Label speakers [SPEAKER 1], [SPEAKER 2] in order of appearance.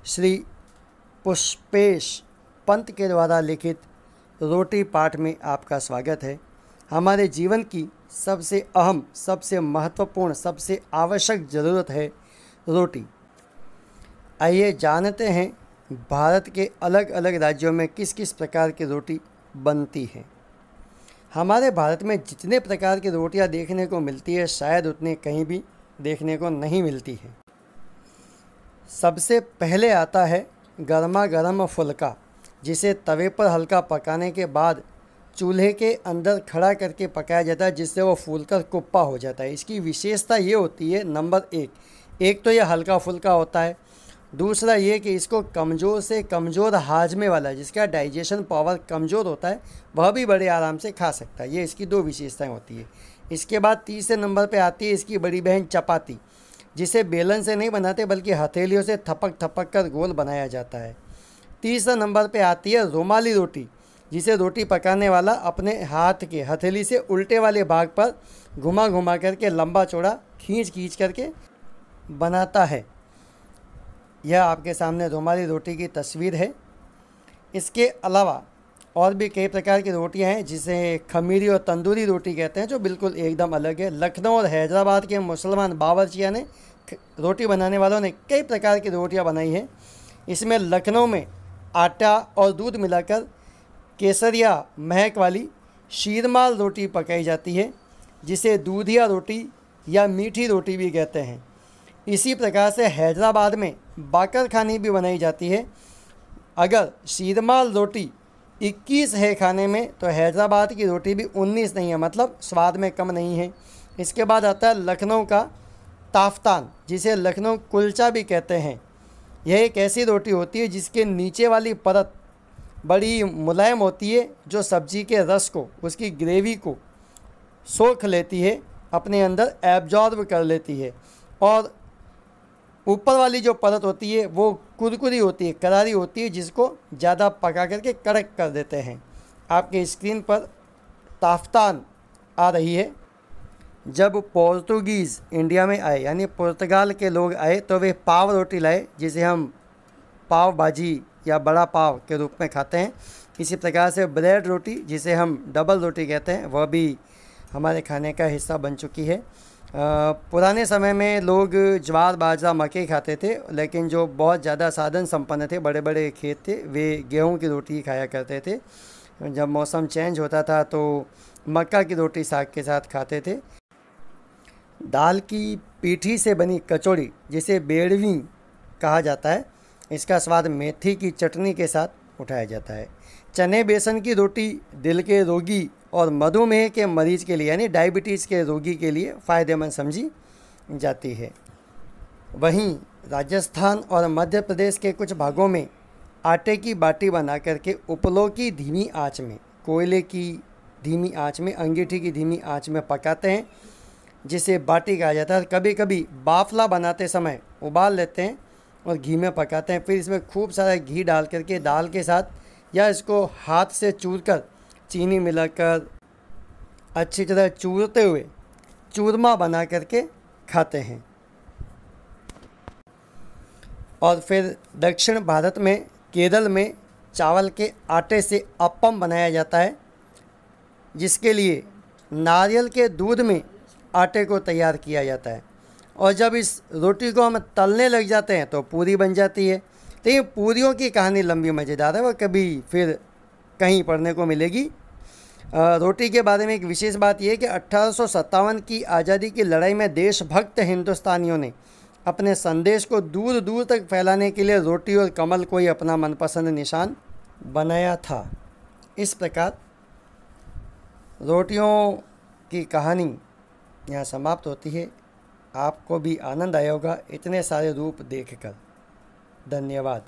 [SPEAKER 1] श्री पुष्पेश पंत के द्वारा लिखित रोटी पाठ में आपका स्वागत है। हमारे जीवन की सबसे अहम, सबसे महत्वपूर्ण, सबसे आवश्यक ज़रूरत है रोटी। आइए जानते हैं भारत के अलग अलग राज्यों में किस किस प्रकार की रोटी बनती है। हमारे भारत में जितने प्रकार की रोटियां देखने को मिलती है, शायद उतने कहीं भी देखने को नहीं मिलती है। सबसे पहले आता है गर्मा गर्म फुल्का, जिसे तवे पर हल्का पकाने के बाद चूल्हे के अंदर खड़ा करके पकाया जाता है, जिससे वो फूलकर कुप्पा हो जाता है। इसकी विशेषता ये होती है, नंबर एक तो ये हल्का फुल्का होता है। दूसरा ये कि इसको कमज़ोर से कमज़ोर हाजमे वाला, जिसका डाइजेशन पावर कमज़ोर होता है, वह भी बड़े आराम से खा सकता है। ये इसकी दो विशेषताएं होती है। इसके बाद तीसरे नंबर पे आती है इसकी बड़ी बहन चपाती, जिसे बेलन से नहीं बनाते बल्कि हथेलियों से थपक थपक कर गोल बनाया जाता है। तीसरा नंबर पे आती है रुमाली रोटी, जिसे रोटी पकाने वाला अपने हाथ के हथेली से उल्टे वाले भाग पर घुमा घुमा करके लंबा चौड़ा खींच करके बनाता है। यह आपके सामने रुमाली रोटी की तस्वीर है। इसके अलावा और भी कई प्रकार की रोटियां हैं, जिसे खमीरी और तंदूरी रोटी कहते हैं, जो बिल्कुल एकदम अलग है। लखनऊ और हैदराबाद के मुसलमान बावर्चियों ने, रोटी बनाने वालों ने कई प्रकार की रोटियां बनाई हैं। इसमें लखनऊ में आटा और दूध मिलाकर केसरिया महक वाली शीरमाल रोटी पकाई जाती है, जिसे दूधिया रोटी या मीठी रोटी भी कहते हैं। इसी प्रकार से हैदराबाद में बाकर खानी भी बनाई जाती है। अगर शीरमाल रोटी 21 है खाने में, तो हैदराबाद की रोटी भी 19 नहीं है, मतलब स्वाद में कम नहीं है। इसके बाद आता है लखनऊ का ताफ्तान, जिसे लखनऊ कुलचा भी कहते हैं। यह एक ऐसी रोटी होती है जिसके नीचे वाली परत बड़ी मुलायम होती है, जो सब्जी के रस को, उसकी ग्रेवी को सोख लेती है, अपने अंदर एब्जॉर्ब कर लेती है। और ऊपर वाली जो परत होती है वो कुरकुरी होती है, करारी होती है, जिसको ज़्यादा पका करके कड़क कर देते हैं। आपके स्क्रीन पर ताफ्तान आ रही है। जब पोर्तुगीज़ इंडिया में आए, यानी पुर्तगाल के लोग आए, तो वे पाव रोटी लाए, जिसे हम पाव भाजी या बड़ा पाव के रूप में खाते हैं। इसी प्रकार से ब्रेड रोटी, जिसे हम डबल रोटी कहते हैं, वह भी हमारे खाने का हिस्सा बन चुकी है। पुराने समय में लोग ज्वार बाजरा मकई खाते थे, लेकिन जो बहुत ज़्यादा साधन संपन्न थे, बड़े बड़े खेत थे, वे गेहूं की रोटी खाया करते थे। जब मौसम चेंज होता था तो मक्का की रोटी साग के साथ खाते थे। दाल की पीठी से बनी कचौड़ी, जिसे बेड़वी कहा जाता है, इसका स्वाद मेथी की चटनी के साथ उठाया जाता है। चने बेसन की रोटी दिल के रोगी और मधुमेह के मरीज के लिए, यानी डायबिटीज़ के रोगी के लिए फ़ायदेमंद समझी जाती है। वहीं राजस्थान और मध्य प्रदेश के कुछ भागों में आटे की बाटी बना करके उपलों की धीमी आंच में, कोयले की धीमी आंच में, अंगीठी की धीमी आंच में पकाते हैं, जिसे बाटी कहा जाता है। कभी कभी बाफला बनाते समय उबाल लेते हैं और घी में पकाते हैं। फिर इसमें खूब सारा घी डाल करके दाल के साथ, या इसको हाथ से चूरकर चीनी मिलाकर अच्छी तरह चूरते हुए चूरमा बना करके खाते हैं। और फिर दक्षिण भारत में, केरल में चावल के आटे से अप्पम बनाया जाता है, जिसके लिए नारियल के दूध में आटे को तैयार किया जाता है। और जब इस रोटी को हम तलने लग जाते हैं तो पूरी बन जाती है। तो ये पूरियों की कहानी लंबी मज़ेदार है, वह कभी फिर कहीं पढ़ने को मिलेगी। रोटी के बारे में एक विशेष बात यह है कि 1857 की आज़ादी की लड़ाई में देशभक्त हिंदुस्तानियों ने अपने संदेश को दूर दूर तक फैलाने के लिए रोटी और कमल को ही अपना मनपसंद निशान बनाया था। इस प्रकार रोटियों की कहानी यहाँ समाप्त होती है। आपको भी आनंद आया होगा इतने सारे रूप देखकर। धन्यवाद।